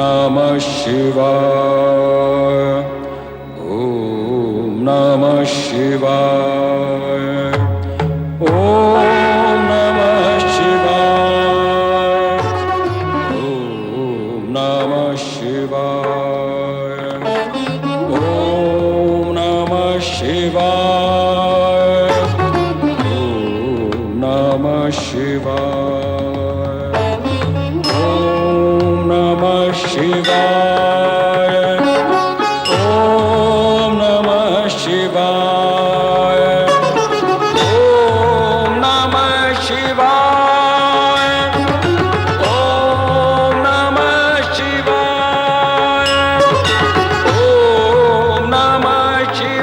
नमः शिवाय। ओम नमः शिवाय। ओम नमः शिवाय। ओम नमः शिवाय। ओम नमः शिवाय। ओम नमः शिवाय। ओम नमः शिवाय। ओम नमः शिवाय। ओम नमः शिवाय। ओम नमः शिवाय। ओम नमः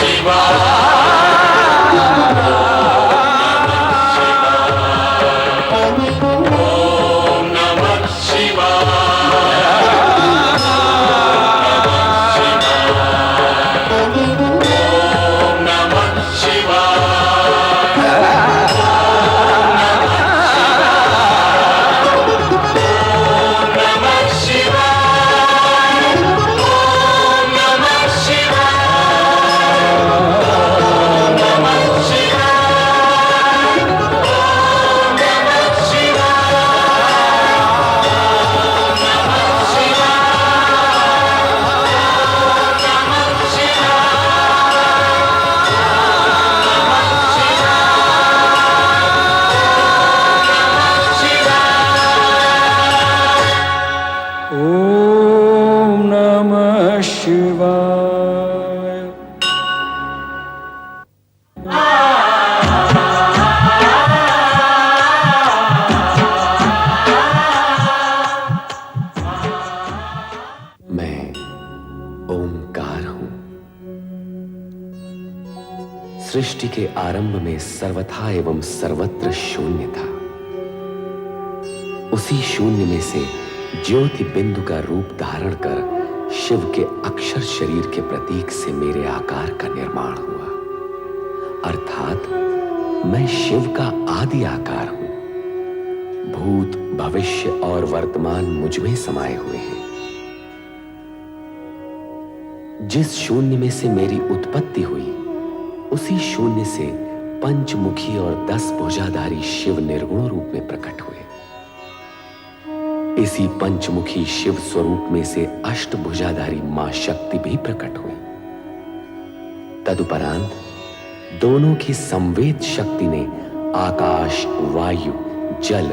शिवाय। ओम नमः शिवाय। ओम नमः शिवाय। मैं ओंकार हूं। सृष्टि के आरंभ में सर्वथा एवं सर्वत्र शून्य था। उसी शून्य में से ज्योति बिंदु का रूप धारण कर शिव के अक्षर शरीर के प्रतीक से मेरे आकार का निर्माण हुआ। अर्थात मैं शिव का आदि आकार हूं। भूत, भविष्य और वर्तमान मुझ में समाये हुए हैं। जिस शून्य में से मेरी उत्पत्ति हुई, उसी शून्य से पंचमुखी और 10 भुजाधारी शिव निर्गुण रूप में प्रकट हुए। इसी पंचमुखी शिव स्वरूप में से अष्टभुजाधारी मां शक्ति भी प्रकट हुई। तदुपरांत दोनों की संवेद शक्ति ने आकाश, वायु, जल,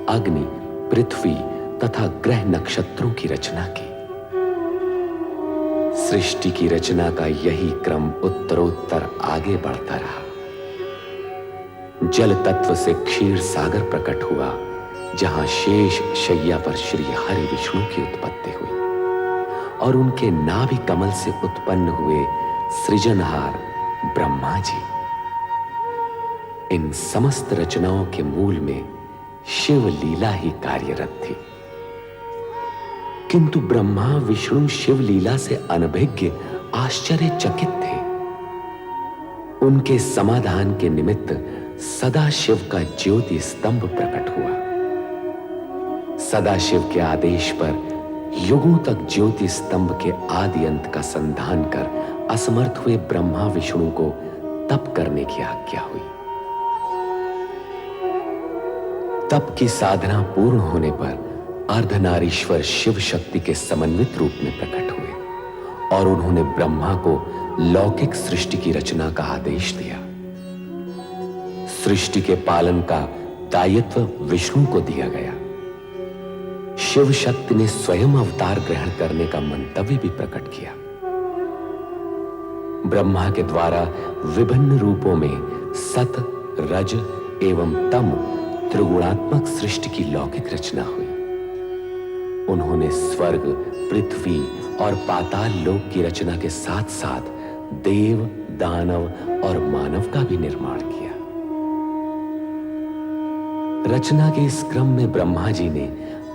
अग्नि, पृथ्वी तथा ग्रह नक्षत्रों की रचना की। सृष्टि की रचना का यही क्रम उत्तरोत्तर आगे बढ़ता रहा। जल तत्व से क्षीर सागर प्रकट हुआ, जहां शेष शैया पर श्री हरि विष्णु की उत्पत्ति हुई और उनके नाभि कमल से उत्पन्न हुए सृजनहार ब्रह्मा जी। इन समस्त रचनाओं के मूल में शिव लीला ही कार्यरत थी। किंतु ब्रह्मा विष्णु शिव लीला से अनभिज्ञ आश्चर्यचकित थे। उनके समाधान के निमित्त सदाशिव का ज्योति स्तंभ प्रकट हुआ। सदाशिव के आदेश पर युगों तक ज्योति स्तंभ के आदि अंत का संधान कर असमर्थ हुए ब्रह्मा विष्णु को तप करने की आज्ञा हुई। तप की साधना पूर्ण होने पर अर्धनारीश्वर शिव शक्ति के समन्वित रूप में प्रकट हुए और उन्होंने ब्रह्मा को लौकिक सृष्टि की रचना का आदेश दिया। सृष्टि के पालन का दायित्व विष्णु को दिया गया। शिव शक्ति ने स्वयं अवतार ग्रहण करने का मंतव्य भी प्रकट किया। ब्रह्मा के द्वारा विभिन्न रूपों में सत, रज एवं तम त्रिगुणात्मक सृष्टि की लौकिक रचना हुई। उन्होंने स्वर्ग, पृथ्वी और पाताल लोक की रचना के साथ साथ देव, दानव और मानव का भी निर्माण किया। रचना के इस क्रम में ब्रह्मा जी ने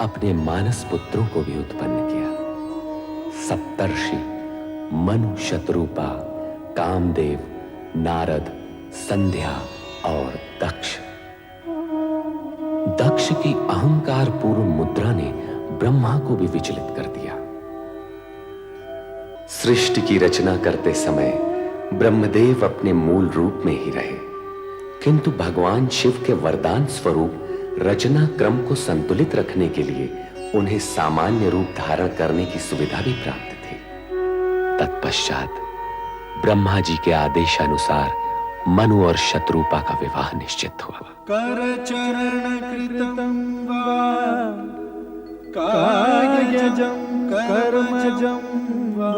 अपने मानस पुत्रों को भी उत्पन्न किया। सप्तर्षि मनु, शतरूपा, कामदेव, नारद, संध्या और दक्ष। दक्ष की अहंकार पूर्ण मुद्रा ने ब्रह्मा को भी विचलित कर दिया। सृष्टि की रचना करते समय ब्रह्मदेव अपने मूल रूप में ही रहे, किंतु भगवान शिव के वरदान स्वरूप रचना क्रम को संतुलित रखने के लिए उन्हें सामान्य रूप धारण करने की सुविधा भी प्राप्त थी। तत्पश्चात ब्रह्मा जी के आदेशानुसार मनु और शतरूपा का विवाह निश्चित हुआ। कर चरण कृतं वा कायजं कर्मजं वा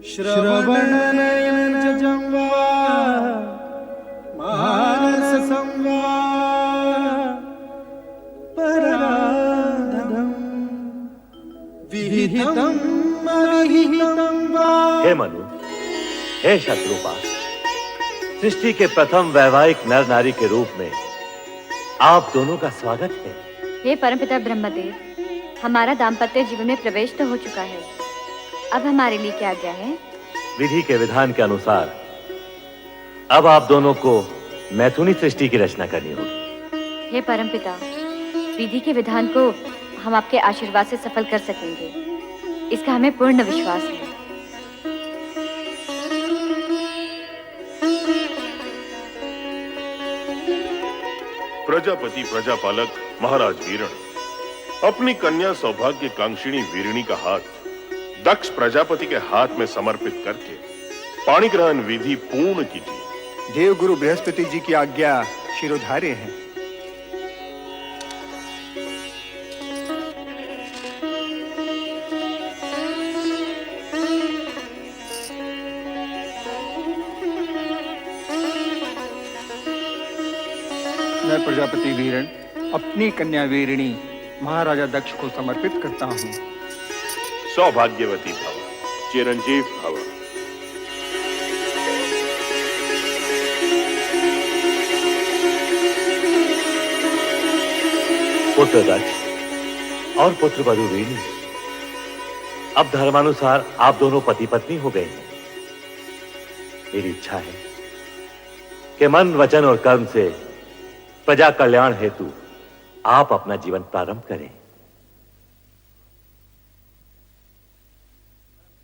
श्रवणनयनजं वा मानसं वा पराधं विहितं अविहितं वा। हे मनु, हे शत्रुपा, सृष्टि के प्रथम वैवाहिक नर नारी के रूप में आप दोनों का स्वागत है। हे परमपिता ब्रह्मदेव, हमारा दाम्पत्य जीवन में प्रवेश तो हो चुका है, अब हमारे लिए क्या आज्ञा है? विधि के विधान के अनुसार अब आप दोनों को मैथुनी सृष्टि की रचना करनी होगी। हे परमपिता, विधि के विधान को हम आपके आशीर्वाद से सफल कर सकेंगे, इसका हमें पूर्ण विश्वास है। प्रजापति प्रजापालक महाराज वीरण अपनी कन्या सौभाग्य कांक्षिणी वीरिणी का हाथ दक्ष प्रजापति के हाथ में समर्पित करके पाणी ग्रहण विधि पूर्ण कीजिए। देवगुरु बृहस्पति जी की आज्ञा शिरोधार्य है। मैं प्रजापति वीरण अपनी कन्या वीरिणी महाराजा दक्ष को समर्पित करता हूँ। सौभाग्यवती भव, चिरंजीव भव। पुत्र दक्ष और पुत्र वधु वीणी, अब धर्मानुसार आप दोनों पति पत्नी हो गए हैं। मेरी इच्छा है कि मन, वचन और कर्म से प्रजा कल्याण हेतु आप अपना जीवन प्रारंभ करें।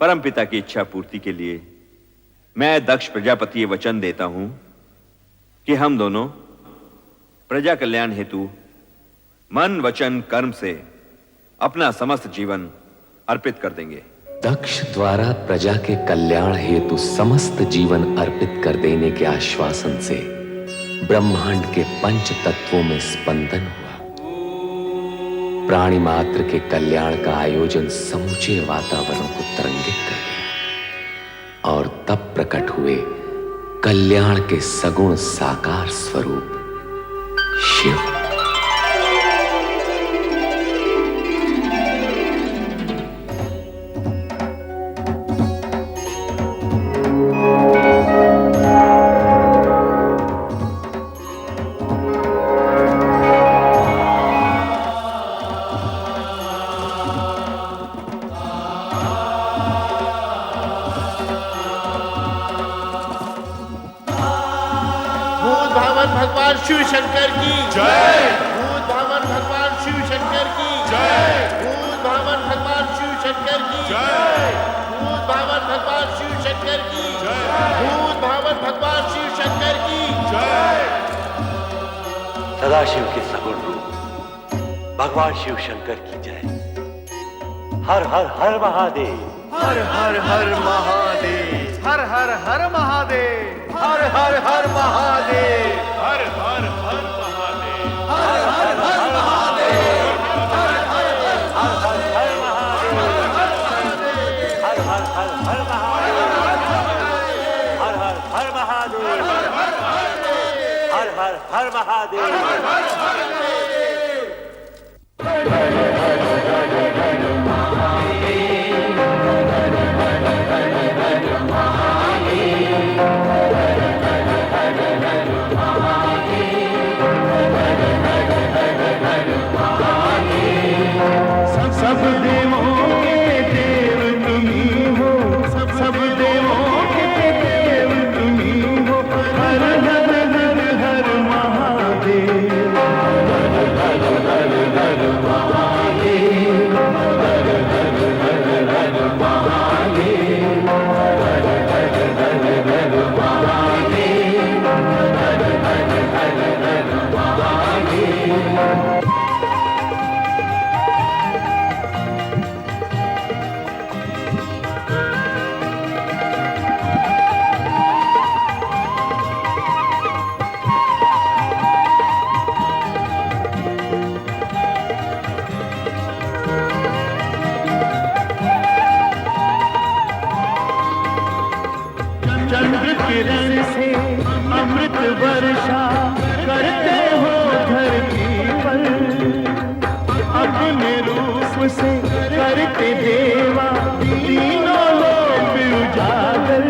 परमपिता की इच्छा पूर्ति के लिए मैं दक्ष प्रजापति ये वचन देता हूं कि हम दोनों प्रजा कल्याण हेतु मन, वचन, कर्म से अपना समस्त जीवन अर्पित कर देंगे। दक्ष द्वारा प्रजा के कल्याण हेतु समस्त जीवन अर्पित कर देने के आश्वासन से ब्रह्मांड के पंच तत्वों में स्पंदन हुआ। प्राणी मात्र के कल्याण का आयोजन समूचे वातावरण को तरंगित कर दिया और तब प्रकट हुए कल्याण के सगुण साकार स्वरूप शिव। भगवान शिव शंकर की जय। भूत भावन भगवान शिव शंकर की जय। भूत भावन भगवान शिव शंकर की जय। भूत भावन भगवान शिव शंकर की जय। भूत भावन भगवान शिव शंकर की जय। सदाशिव के सगुण रूप भगवान शिव शंकर की जय। हर हर हर महादेव, हर हर हर महादेव, हर हर हर महादेव, हर हर हर महादेव, हर हर हर महादेव, हर हर हर महादेव, हर हर हर महादेव, हर हर हर महादेव, हर हर हर महादेव, हर महादेव। सब देवों के देव तुम्ही हो, सब देवों के देव तुम्ही हो। हर हर हर हर महादेव, हर हर हर हर महादेव, हर हर हर हर महादेव, हर हर हर हर महादेव, हर हर हर हर महादेव। चंद्र किरण से अमृत वर्षा करते हो धरती पर, अपने रूप से करते देवा तीनों लोग उजागर।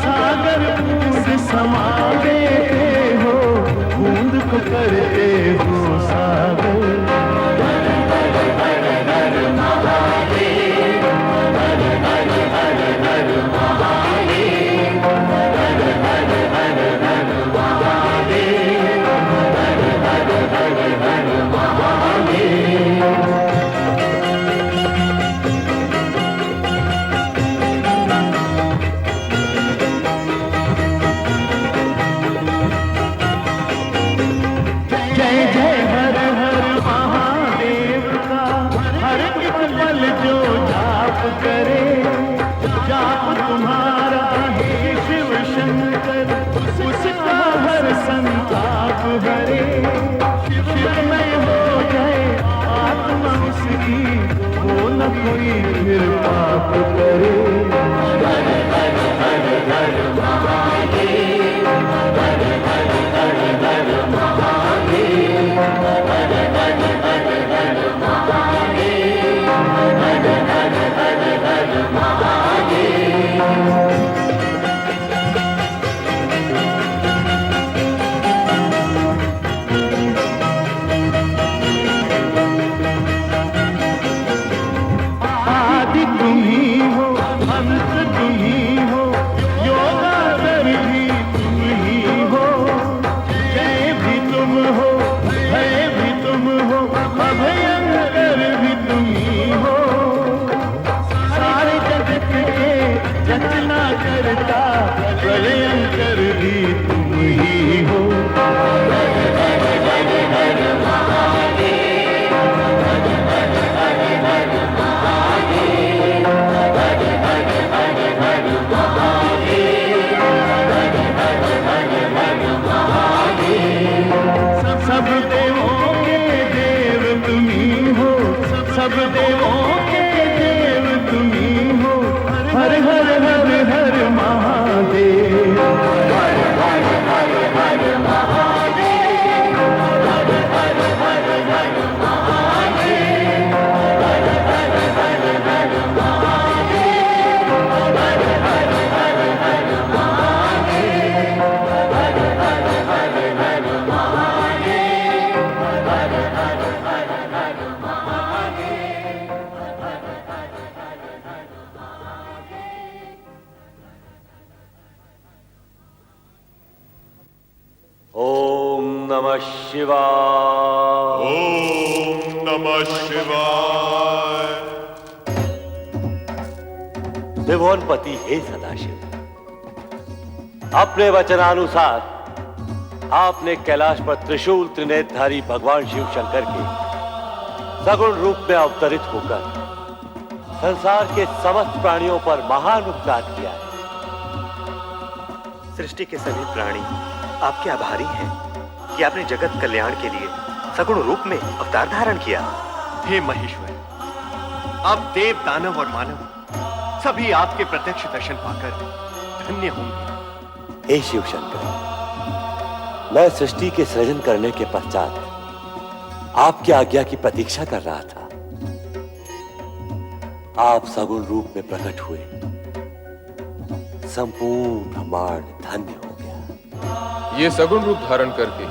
सागर बूंद समा देते हो, बूंद को करते हो सागर। हर हर हर हर महादेव, हर हर हर हर महादेव, हर हर हर हर महादेव, हर हर हर हर महादेव। जय जय हर हर महादेव का हर एक पल जो जाप करे, जाप तुम्हारा हे शिव शंकर, उसका हर संताप हरे। शिवमय हो जाए आत्मा उसकी, वो न कोई फिर पाप करे। हर हर हर हर महादेव, हर हर हर हर महादेव, हर हर हर हर महादेव, हर हर हर हर महादेव। आदि तुम्ही हो, अंत तुम्ही हो, योगाकर भी तुम ही हो। जय भी तुम हो, भय भी तुम हो, अभयंकर भी तुम ही हो। सारे जगत के रचना करता प्रलयंकर भी तुम ही हो। हर हर हर हर महादेव, हर हर हर हर महादेव, हर हर हर हर महादेव, हर हर हर हर महादेव। सब देवों के देव तुम्ही हो, सब देवों के देव तुम्ही हो। हर हर हर हर महादेव, हर हर हर हर महादेव, हर हर हर हर महादेव, हर हर हर हर महादेव, हर हर हर हर महादेव, हर हर हर हर महादेव, हर हर हर हर महादेव, हर हर हर हर ओम नमः शिवाय। ओम नमः शिवाय। त्रिभुवनपति हे सदाशिव, अपने वचनानुसार आपने कैलाश पर त्रिशूल त्रिनेत्रधारी भगवान शिव शंकर के सगुण रूप में अवतरित होकर संसार के समस्त प्राणियों पर महान उपकार किया है। सृष्टि के सभी प्राणी आपके आभारी हैं कि आपने जगत कल्याण के लिए सगुण रूप में अवतार धारण किया। हे महेश्वर, अब देव दानव और मानव सभी आपके प्रत्यक्ष दर्शन पाकर धन्य होंगे। हे शिव शंकर, मैं सृष्टि के सृजन करने के पश्चात आपकी आज्ञा की प्रतीक्षा कर रहा था। आप सगुण रूप में प्रकट हुए, संपूर्ण ब्रह्मांड धन्य हो गया। ये सगुण रूप धारण करके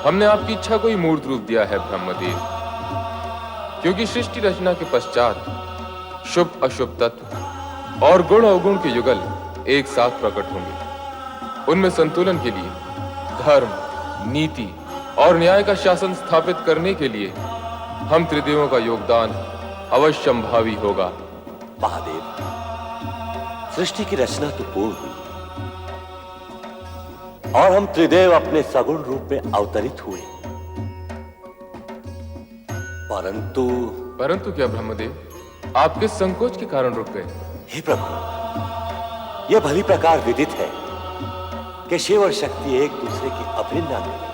हमने आपकी इच्छा को ही मूर्त रूप दिया है ब्रह्मदेव, क्योंकि सृष्टि रचना के पश्चात शुभ अशुभ तत्व और गुण अवगुण के युगल एक साथ प्रकट होंगे। उनमें संतुलन के लिए धर्म, नीति और न्याय का शासन स्थापित करने के लिए हम त्रिदेवों का योगदान अवश्यंभावी होगा। महादेव, सृष्टि की रचना तो पूर्ण हुई और हम त्रिदेव अपने सगुण रूप में अवतरित हुए, परंतु क्या ब्रह्मदेव, आप किस संकोच के कारण रुक गए? हे प्रभु, यह भली प्रकार विदित है कि शिव और शक्ति एक दूसरे की अभिन्न अंग हैं।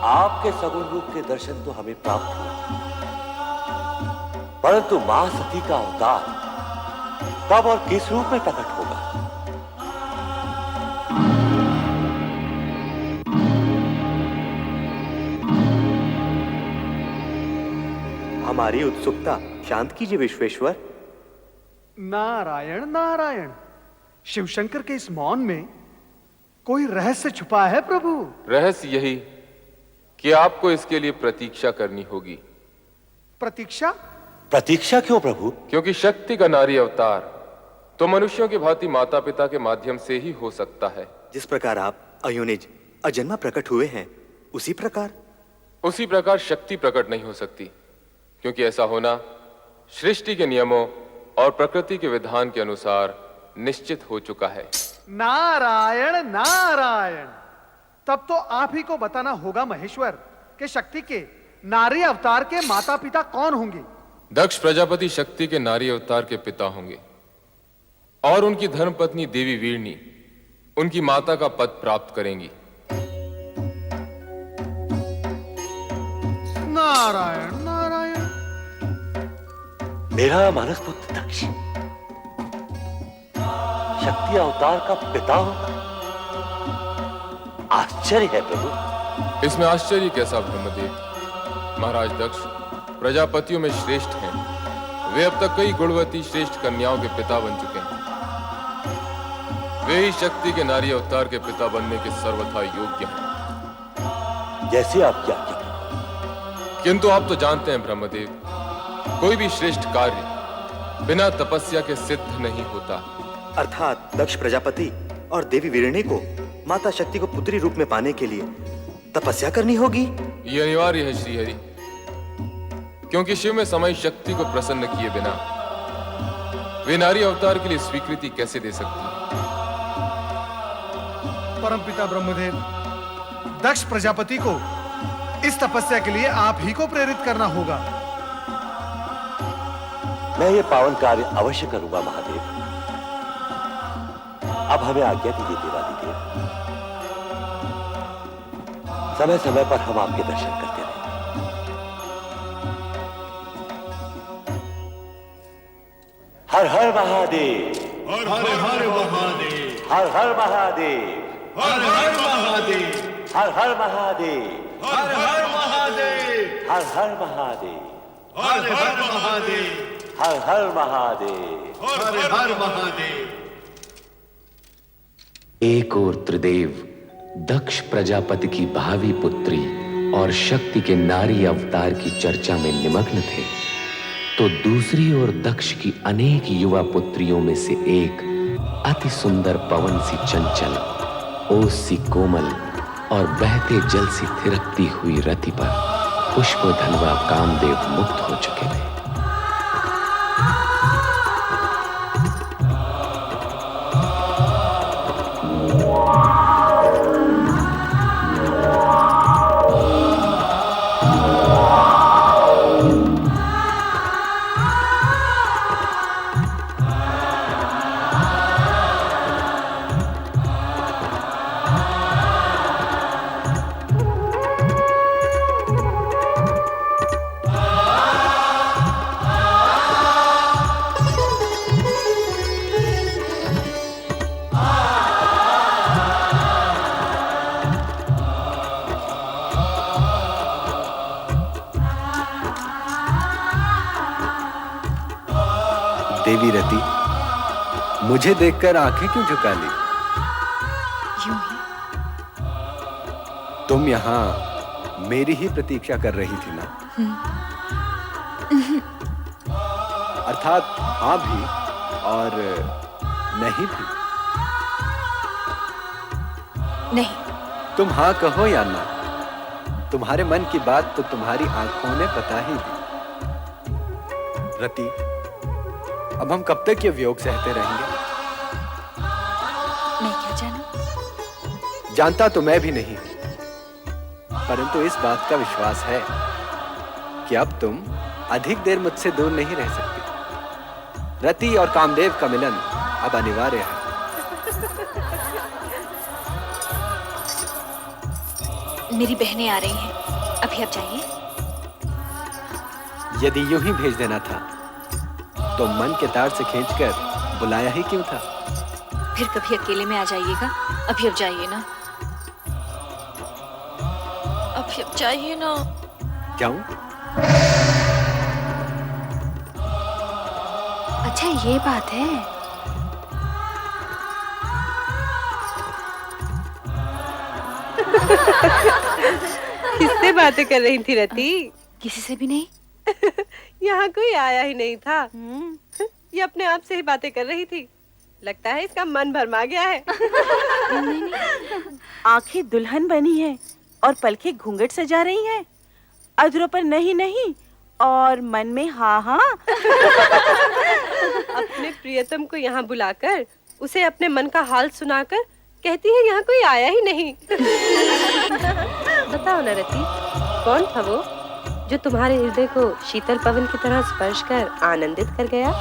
आपके सगुण रूप के दर्शन तो हमें प्राप्त हुए, परंतु मां सती का अवतार कब और किस रूप में प्रकट होगा? हमारी उत्सुकता शांत कीजिए विश्वेश्वर। नारायण नारायण, शिवशंकर के इस मौन में कोई रहस्य छुपा है प्रभु। रहस्य यही कि आपको इसके लिए प्रतीक्षा करनी होगी। प्रतीक्षा? प्रतीक्षा क्यों प्रभु? क्योंकि शक्ति का नारी अवतार तो मनुष्यों की भांति माता पिता के माध्यम से ही हो सकता है। जिस प्रकार आप अयोनिज अजन्मा प्रकट हुए हैं, उसी प्रकार शक्ति प्रकट नहीं हो सकती, क्योंकि ऐसा होना सृष्टि के नियमों और प्रकृति के विधान के अनुसार निश्चित हो चुका है। नारायण नारायण, तब तो आप ही को बताना होगा महेश्वर कि शक्ति के नारी अवतार के माता पिता कौन होंगे। दक्ष प्रजापति शक्ति के नारी अवतार के पिता होंगे और उनकी धर्मपत्नी देवी वीरणी उनकी माता का पद प्राप्त करेंगी। नारायण नारायण, मेरा मानस पुत्र दक्ष शक्ति अवतार का पिता होगा? आश्चर्य है प्रभु। इसमें आश्चर्य कैसा ब्रह्मदेव? महाराज दक्ष प्रजापतियों में श्रेष्ठ हैं। वे अब तक कई गुणवती श्रेष्ठ कन्याओं के पिता बन चुके हैं। वे ही शक्ति के नारी अवतार के पिता बनने के सर्वथा योग्य हैं। जैसे आप क्या कहते? किंतु आप तो जानते हैं ब्रह्मदेव, कोई भी श्रेष्ठ कार्य बिना तपस्या के सिद्ध नहीं होता। अर्थात दक्ष प्रजापति और देवी वीरणी को माता शक्ति को पुत्री रूप में पाने के लिए तपस्या करनी होगी। यह अनिवार्य है श्रीहरि, क्योंकि शिव में समय शक्ति को प्रसन्न किए बिना वे नारी अवतार के लिए स्वीकृति कैसे दे सकती? परमपिता ब्रह्मदेव, दक्ष प्रजापति को इस तपस्या के लिए आप ही को प्रेरित करना होगा। मैं ये पावन कार्य अवश्य करूंगा महादेव। अब हमें आज्ञा दीजिए देवादिदेव, समय समय पर हम आपके दर्शन करते रहें। हर हर महादेव, हर हर महादेव, हर हर महादेव, हर हर महादेव, हर हर महादेव, हर हर महादेव, हर हर महादेव, हर हर महादेव, हर हर महादेव, हर हर महादेव। एक और त्रिदेव दक्ष प्रजापति की भावी पुत्री और शक्ति के नारी अवतार की चर्चा में निमग्न थे, तो दूसरी ओर दक्ष की अनेक युवा पुत्रियों में से एक अति सुंदर पवन सी चंचल, ओस सी कोमल और बहते जल सी थिरकती हुई रति पर पुष्पधनवा कामदेव मुक्त हो चुके थे। देवी रति, मुझे देखकर आंखें क्यों झुका ली? यूं ही। तुम यहाँ मेरी ही प्रतीक्षा कर रही थी ना? अर्थात हाँ भी और नहीं भी। नहीं। तुम हाँ कहो या ना, तुम्हारे मन की बात तो तुम्हारी आंखों ने बता ही दी। रति, अब हम कब तक ये वियोग सहते रहेंगे? मैं क्या जानूं? जानता तो मैं भी नहीं, परंतु इस बात का विश्वास है कि अब तुम अधिक देर मुझसे दूर नहीं रह सकती। रति और कामदेव का मिलन अब अनिवार्य है। मेरी बहनें आ रही हैं, अभी आप जाइए। यदि यूं ही भेज देना था तो मन के तार से खींचकर बुलाया ही क्यों था? फिर कभी अकेले में आ जाइएगा। अभी अब जाइए ना। अभी अब जाइए ना। जाऊं? अच्छा ये बात है। किससे बातें कर रही थी रति? किसी से भी नहीं। यहाँ कोई आया ही नहीं था। ये अपने आप से ही बातें कर रही थी। लगता है इसका मन भरमा गया है। आंखें दुल्हन बनी है और पलकें घूंघट सजा रही हैं। अधरों पर नहीं नहीं और मन में हाँ हाँ। अपने प्रियतम को यहाँ बुलाकर उसे अपने मन का हाल सुनाकर कहती है यहाँ कोई आया ही नहीं। बताओ ना रति, कौन था वो जो तुम्हारे हृदय को शीतल पवन की तरह स्पर्श कर आनंदित कर गया?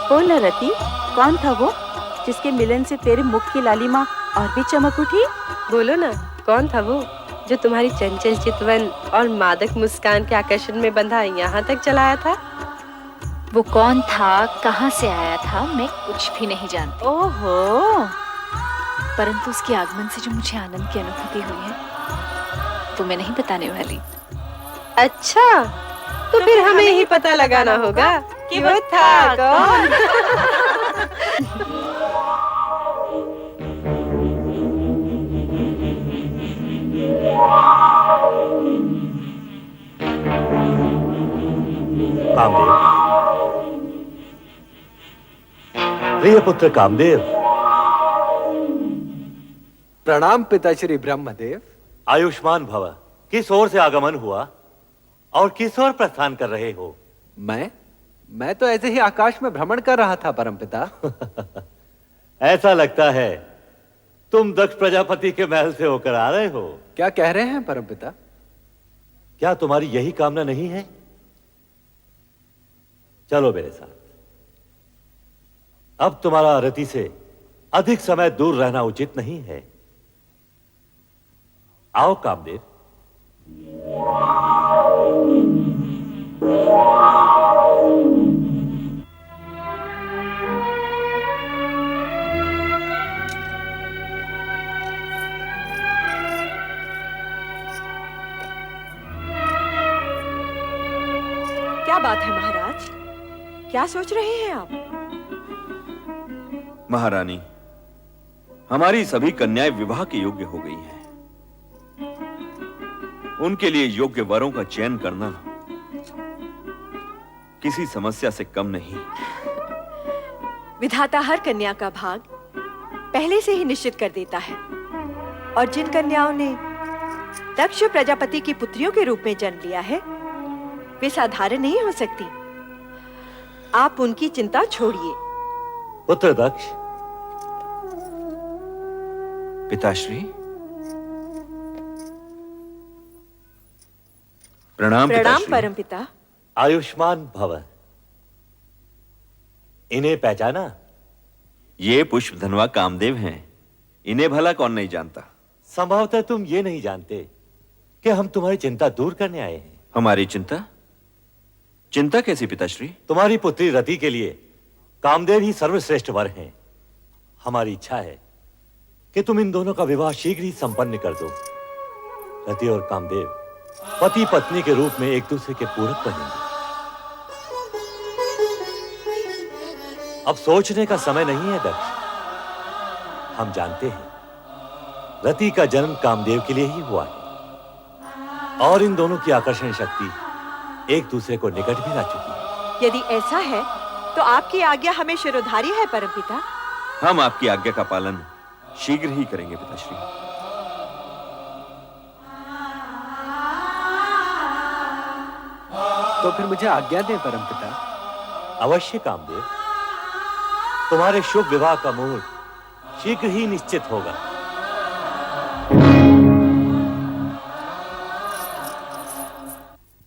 बोल ना रति, कौन था वो जिसके मिलन से तेरे मुख की लालिमा और भी चमक उठी? बोलो ना, कौन था वो जो तुम्हारी चंचल चितवन और मादक मुस्कान के आकर्षण में बंधा यहाँ तक चलाया था? वो कौन था, कहाँ से आया था, मैं कुछ भी नहीं जानती। ओहो, परंतु उसके आगमन से जो मुझे आनंद की अनुभूति हुई है वो मैं नहीं बताने वाली। अच्छा, तो फिर हमें ही पता लगाना होगा कि वो था कौन। कामदेव, प्रिय पुत्र कामदेव। प्रणाम पिताश्री ब्रह्मदेव। आयुष्मान भव। किस ओर से आगमन हुआ और किस ओर प्रस्थान कर रहे हो? मैं तो ऐसे ही आकाश में भ्रमण कर रहा था परमपिता। ऐसा लगता है तुम दक्ष प्रजापति के महल से होकर आ रहे हो। क्या कह रहे हैं परमपिता? क्या तुम्हारी यही कामना नहीं है? चलो मेरे साथ। अब तुम्हारा रति से अधिक समय दूर रहना उचित नहीं है। आओ कामदेव। क्या बात है महाराज? क्या सोच रहे हैं आप? महारानी, हमारी सभी कन्याएं विवाह के योग्य हो गई हैं। उनके लिए योग्य वरों का चयन करना किसी समस्या से कम नहीं। विधाता हर कन्या का भाग पहले से ही निश्चित कर देता है, और जिन कन्याओं ने दक्ष प्रजापति की पुत्रियों के रूप में जन्म लिया है वे साधारण नहीं हो सकती। आप उनकी चिंता छोड़िए। पुत्र दक्ष। पिताश्री। प्रणाम प्रणाम पिताश्री। परमपिता। आयुष्मान भव। इन्हें पहचाना? ये पुष्प धनवा कामदेव हैं। इन्हें भला कौन नहीं जानता? संभवतः तुम ये नहीं जानते कि हम तुम्हारी चिंता दूर करने आए हैं। हमारी चिंता? चिंता कैसी पिताश्री? तुम्हारी पुत्री रति के लिए कामदेव ही सर्वश्रेष्ठ वर हैं। हमारी इच्छा है कि तुम इन दोनों का विवाह शीघ्र ही संपन्न कर दो। रति और कामदेव पति पत्नी के रूप में एक दूसरे के पूरक बनेंगे। अब सोचने का समय नहीं है दक्ष। हम जानते हैं रति का जन्म कामदेव के लिए ही हुआ है और इन दोनों की आकर्षण शक्ति एक दूसरे को निकट भी ला चुकी है। यदि ऐसा है तो आपकी आज्ञा हमें शिरोधार्य है परमपिता। हम आपकी आज्ञा का पालन शीघ्र ही करेंगे पिताश्री। तो फिर मुझे आज्ञा दें परमपिता। अवश्य कामदेव, तुम्हारे शुभ विवाह का मुहूर्त शीघ्र ही निश्चित होगा।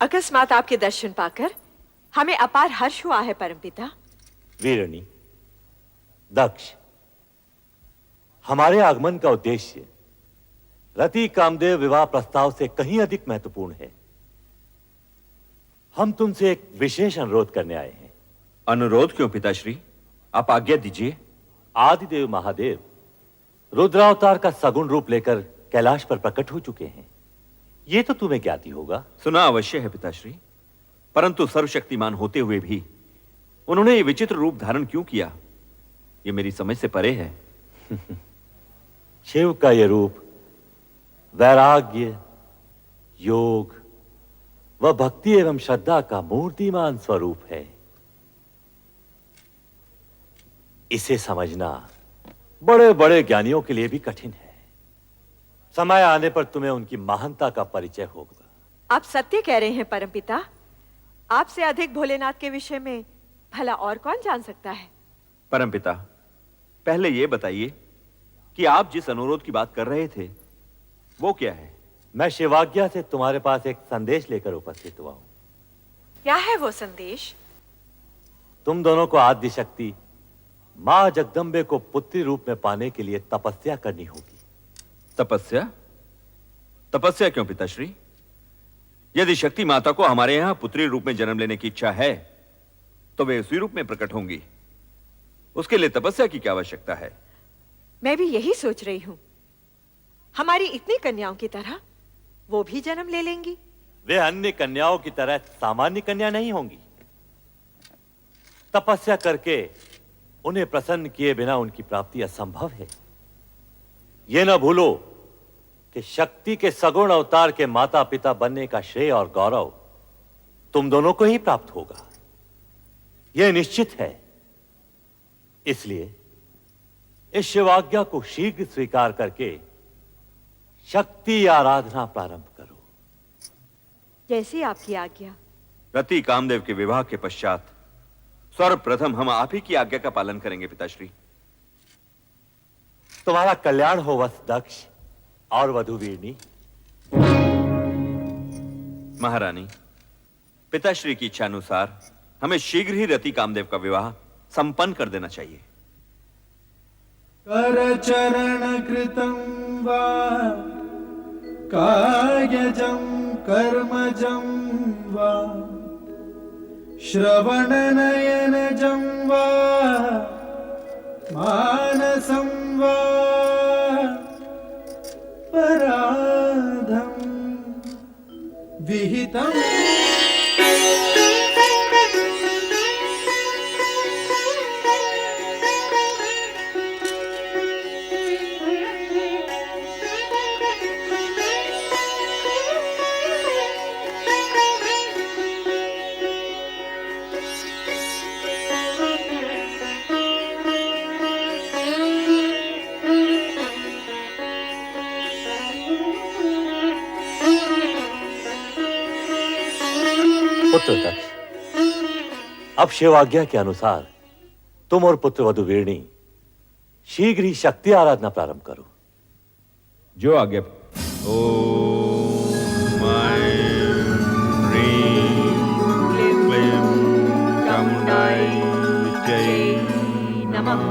अकस्मात आपके दर्शन पाकर हमें अपार हर्ष हुआ है परमपिता। वीरणी, दक्ष, हमारे आगमन का उद्देश्य रति कामदेव विवाह प्रस्ताव से कहीं अधिक महत्वपूर्ण है। हम तुमसे एक विशेष अनुरोध करने आए हैं। अनुरोध क्यों पिताश्री? आप आज्ञा दीजिए। आदिदेव महादेव रुद्रावतार का सगुण रूप लेकर कैलाश पर प्रकट हो चुके हैं। यह तो तुम्हें ज्ञाति होगा। सुना अवश्य है पिताश्री, परंतु सर्वशक्तिमान होते हुए भी उन्होंने ये विचित्र रूप धारण क्यों किया, ये मेरी समझ से परे है। शिव का यह रूप वैराग्य, योग व भक्ति एवं श्रद्धा का मूर्तिमान स्वरूप है। इसे समझना बड़े बड़े ज्ञानियों के लिए भी कठिन है। समय आने पर तुम्हें उनकी महानता का परिचय होगा। आप सत्य कह रहे हैं परमपिता। आपसे अधिक भोलेनाथ के विषय में भला और कौन जान सकता है? परमपिता, पहले यह बताइए कि आप जिस अनुरोध की बात कर रहे थे वो क्या है? मैं शिवाज्ञा से तुम्हारे पास एक संदेश लेकर उपस्थित हुआ हूं। क्या है वो संदेश? तुम दोनों को आद्य शक्ति मां जगदम्बे को पुत्री रूप में पाने के लिए तपस्या करनी होगी। तपस्या? तपस्या क्यों पिताश्री? यदि शक्ति माता को हमारे यहां पुत्री रूप में जन्म लेने की इच्छा है तो वे उसी रूप में प्रकट होंगी। उसके लिए तपस्या की क्या आवश्यकता है? मैं भी यही सोच रही हूं। हमारी इतनी कन्याओं की तरह वो भी जन्म ले लेंगी। वे अन्य कन्याओं की तरह सामान्य कन्या नहीं होंगी। तपस्या करके उन्हें प्रसन्न किए बिना उनकी प्राप्ति असंभव है। यह न भूलो कि शक्ति के सगुण अवतार के माता पिता बनने का श्रेय और गौरव तुम दोनों को ही प्राप्त होगा, यह निश्चित है। इसलिए इस शिवाज्ञा को शीघ्र स्वीकार करके शक्ति आराधना प्रारंभ करो। जैसी आपकी आज्ञा। रति कामदेव के विवाह के पश्चात सर्वप्रथम हम आप ही की आज्ञा का पालन करेंगे पिताश्री। तुम्हारा कल्याण हो वत्स दक्ष और वधु वीरनी। महारानी, पिताश्री की इच्छा अनुसार हमें शीघ्र ही रति कामदेव का विवाह संपन्न कर देना चाहिए। करचरण कृतं वा कायजं कर्मजं वा श्रवणनयनजं वा मानसं वा पराधं विहितम्। पुत्र दक्ष, अब शिवाज्ञा के अनुसार तुम और पुत्र वधु वीरणी शीघ्र ही शक्ति आराधना प्रारंभ करो। जो आज्ञा। ओम ह्रीं क्लीं चामुंडाय विद्महे नमः।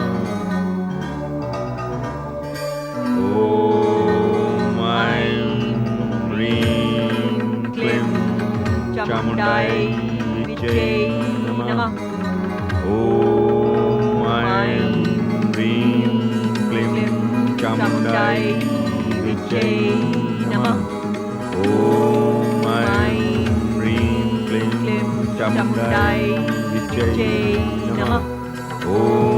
ओम ह्रीं क्लीं चामुंडाय विद्महे नमः। ओम ह्रीं क्लीं चामुंडाय विद्महे नमः। ओम ह्रीं क्लीं चामुंडाय विद्महे नमः। ओम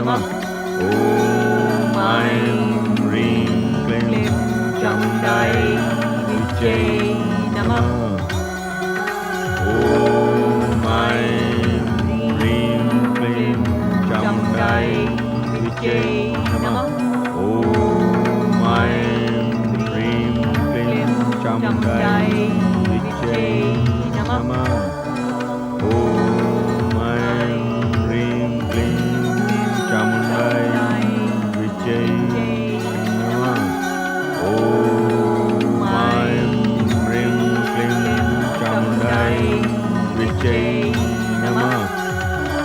नमः। ओम ऐं ह्रीं क्लीं चामुण्डायै विद्महे नमः। ओम ऐं ह्रीं क्लीं चामुण्डायै विद्महे नमः। ओम ऐं ह्रीं क्लीं चामुण्डायै विद्महे नमः। ओम ऐं ह्रीं क्लीं चामुण्डायै विद्महे नमः। ओम ऐं ह्रीं क्लीं चामुण्डायै विद्महे नमः।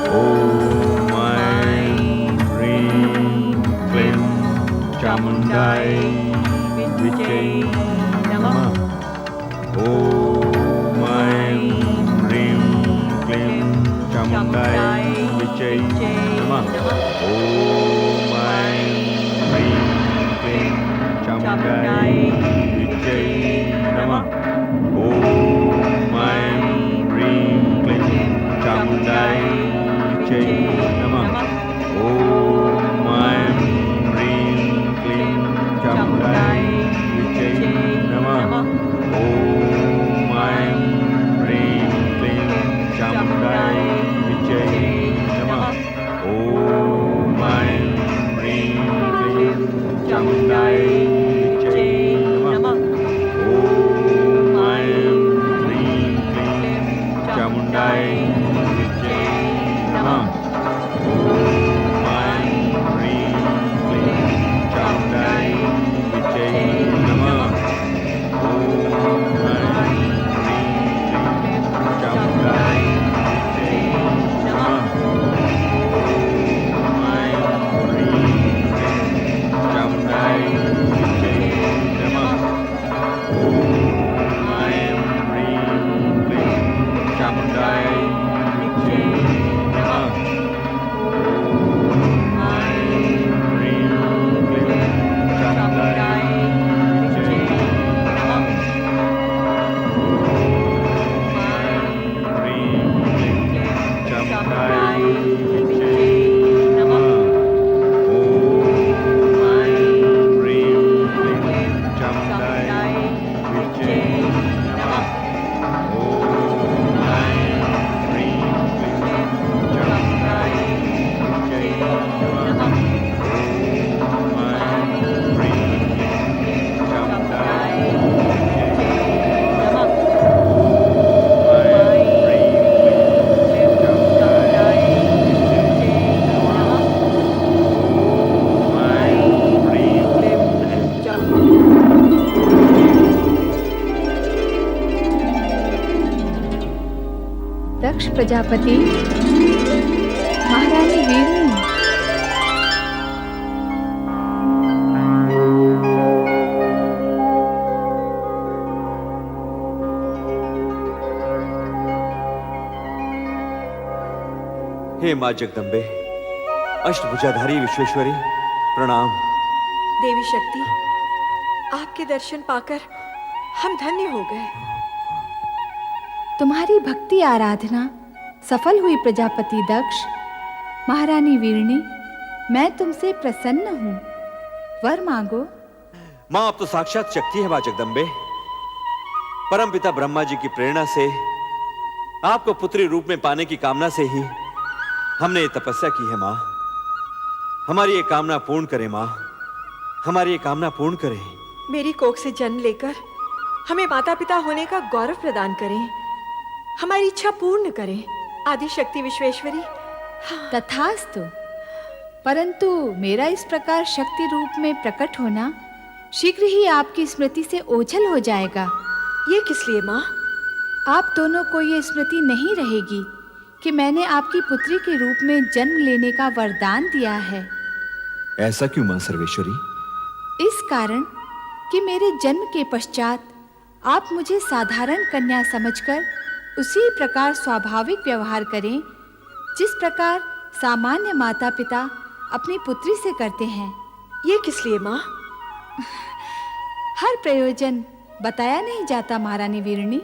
ओम ऐं ह्रीं क्लीं चामुण्डायै विद्महे नमः। ओम ऐं ह्रीं क्लीं चामुण्डायै विद्महे नमः। ओम ऐं ह्रीं क्लीं चामुण्डायै विद्महे नमः। ओम ऐं ह्रीं क्लीं चामुण्डायै विद्महे नमः। ओम ऐं ह्रीं क्लीं चामुण्डायै विद्महे नमः। ओम ऐं ह्रीं क्लीं चामुण्डायै विद्महे नमः। ओम ऐं ह्रीं क्लीं चामुण्डायै विद्महे नमः। ओम ऐं ह्रीं क्लीं चामुण्डायै विद्महे नमः। ओम ऐं ह्रीं क्लीं चामुण्डायै विद्महे नमः। ओम ऐं ह्रीं क्लीं चामुण्डायै विद्महे नमः। ओम ऐं ह्रीं क्लीं चामुण्डायै विद्महे नमः। ओम ऐं ह्रीं क्लीं चामुण्डायै विद्महे नमः। ओम ऐं ह्रीं क्लीं चामुण्डायै विद्महे नमः। ओम ऐं ह्रीं क्लीं चामुण्डायै विद्महे नमः। ओम ऐं ह्रीं क्लीं चामुण्डायै विद्महे नमः। ओम ऐं ह्रीं क्लीं चामुण्डायै विद्महे नमः। ओम ऐं ह्रीं क्लीं चामुण्डायै विद्महे नमः। ओम ऐं ह्रीं क्लीं चामुण्डायै विद्महे नमः। ओम ऐं ह्रीं दक्ष प्रजापति, महारानी वीरणी। हे माँ जगदम्बे, अष्टभुजाधारी विश्वेश्वरी, प्रणाम। देवी शक्ति, आपके दर्शन पाकर हम धन्य हो गए। तुम्हारी भक्ति आराधना सफल हुई प्रजापति दक्ष। महारानी वीरणी, मैं तुमसे प्रसन्न हूँ, वर मांगो। माँ, अब तो साक्षात शक्ति है माँ जगदम्बे। परमपिता ब्रह्मा जी की प्रेरणा से आपको पुत्री रूप में पाने की कामना से ही हमने ये तपस्या की है माँ। हमारी ये कामना पूर्ण करें माँ, हमारी ये कामना पूर्ण करें। मेरी कोख से जन्म लेकर हमें माता पिता होने का गौरव प्रदान करें, हमारी इच्छा पूर्ण करें। आदि शक्ति विश्वेश्वरी। तथास्तु। परंतु मेरा इस प्रकार शक्ति रूप में प्रकट होना शीघ्र ही आपकी स्मृति से ओझल हो जाएगा। ये किस लिए माँ? आप दोनों को ये स्मृति नहीं रहेगी कि मैंने आपकी पुत्री के रूप में जन्म लेने का वरदान दिया है। ऐसा क्यों मां सर्वेश्वरी? इस कारण कि मेरे जन्म के पश्चात आप मुझे साधारण कन्या समझकर उसी प्रकार स्वाभाविक व्यवहार करें जिस प्रकार सामान्य माता पिता अपनी पुत्री से करते हैं। ये किस लिए माँ? हर प्रयोजन बताया नहीं जाता महारानी वीरणी।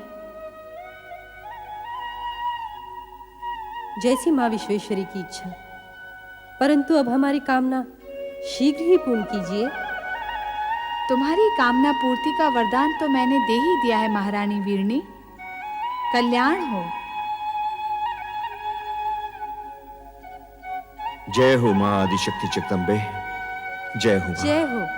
जैसी माँ विश्वेश्वरी की इच्छा। परंतु अब हमारी कामना शीघ्र ही पूर्ण कीजिए। तुम्हारी कामना पूर्ति का वरदान तो मैंने दे ही दिया है महारानी वीरणी। कल्याण हो। जय हो मां आदिशक्ति जगदम्बे, जय हो मां। जय हो।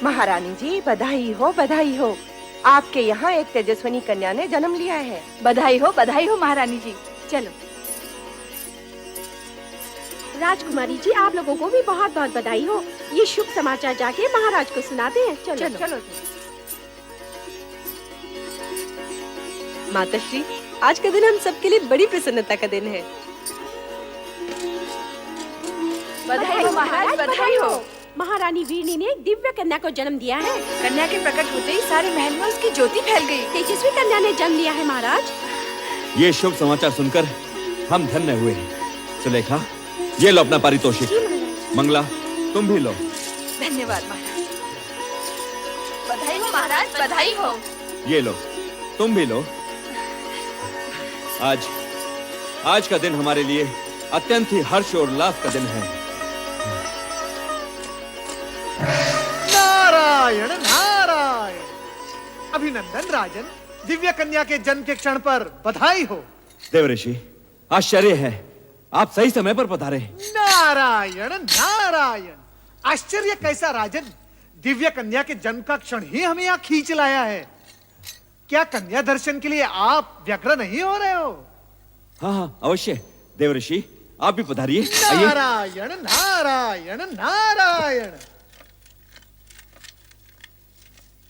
महारानी जी बधाई हो, बधाई हो। आपके यहाँ एक तेजस्विनी कन्या ने जन्म लिया है। बधाई हो महारानी जी। चलो। राजकुमारी जी, आप लोगों को भी बहुत बहुत बधाई हो। ये शुभ समाचार जाके महाराज को सुनाते हैं। चलो चलो, चलो। माताश्री, आज का दिन हम सबके लिए बड़ी प्रसन्नता का दिन है। बधाई हो महाराज, बधाई हो। महारानी वीरनी ने एक दिव्य कन्या को जन्म दिया है। कन्या के प्रकट होते ही सारे महल में उसकी ज्योति फैल गई। तेजस्वी कन्या ने जन्म लिया है महाराज। ये शुभ समाचार सुनकर हम धन्य हुए। सुलेखा, ये लो अपना पारितोषिक। मंगला, तुम भी लो। धन्यवाद महाराज। बधाई हो महाराज, बधाई हो। ये लो, तुम भी लो। आज का दिन हमारे लिए अत्यंत ही हर्ष और उल्लास का दिन है। नारायण नारायण। अभिनंदन राजन, दिव्य कन्या के जन्म के क्षण पर बधाई हो। देवऋषि, आश्चर्य है, आप सही समय पर पधारे। नारायण नारायण। आश्चर्य कैसा राजन, दिव्य कन्या के जन्म का क्षण ही हमें यहाँ खींच लाया है। क्या कन्या दर्शन के लिए आप व्यग्र नहीं हो रहे हो? हाँ, अवश्य। देवऋषि, आप भी पधारिए। नारायण नारायण नारायण।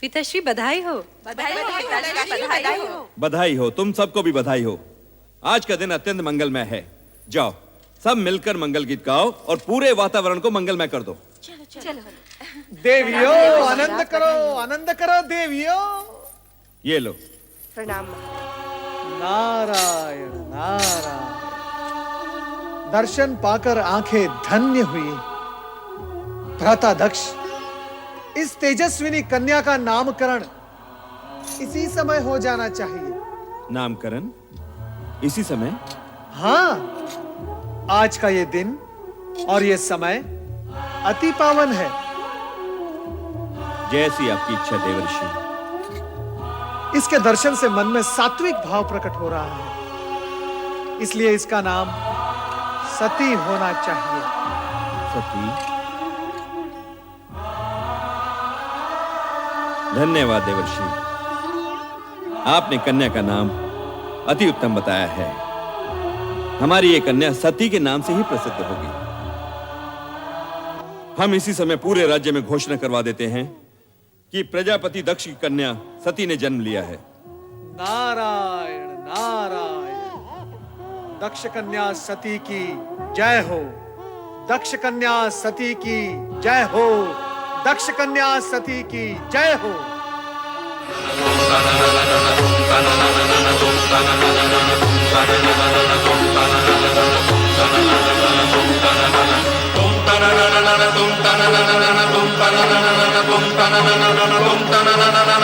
पिताश्री, बधाई हो। बधाई हो, तुम सबको भी बधाई हो। आज का दिन अत्यंत मंगलमय है। जाओ, सब मिलकर मंगल गीत गाओ और पूरे वातावरण को मंगलमय कर दो। चलो। देवियों, आनंद करो, आनंद करो देवियों। ये लो। प्रणाम। नारायण नारायण। दर्शन पाकर आंखें धन्य हुई। भ्राता दक्ष, इस तेजस्विनी कन्या का नामकरण इसी समय हो जाना चाहिए। नामकरण इसी समय? हाँ, आज का ये दिन और ये समय अति पावन है। जैसी आपकी इच्छा देवर्षि। इसके दर्शन से मन में सात्विक भाव प्रकट हो रहा है, इसलिए इसका नाम सती होना चाहिए। सती। धन्यवाद देवर्षि, आपने कन्या का नाम अति उत्तम बताया है। हमारी ये कन्या सती के नाम से ही प्रसिद्ध होगी। हम इसी समय पूरे राज्य में घोषणा करवा देते हैं कि प्रजापति दक्ष की कन्या सती ने जन्म लिया है। नारायण नारायण। दक्ष कन्या सती की जय हो। दक्ष कन्या सती की जय हो। दक्ष कन्या सती की जय हो।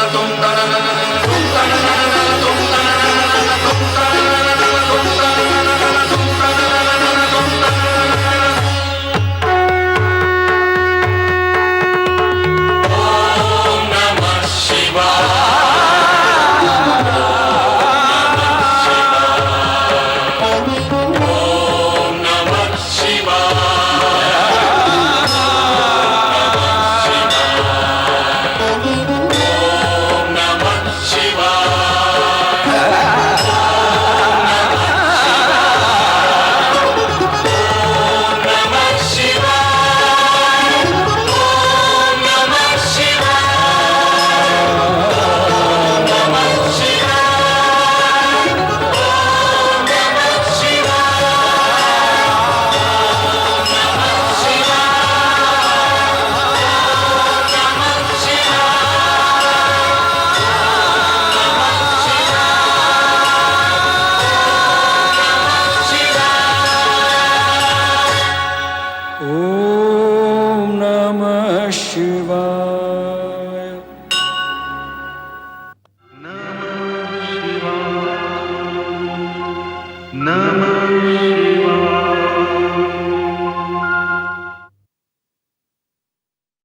तुम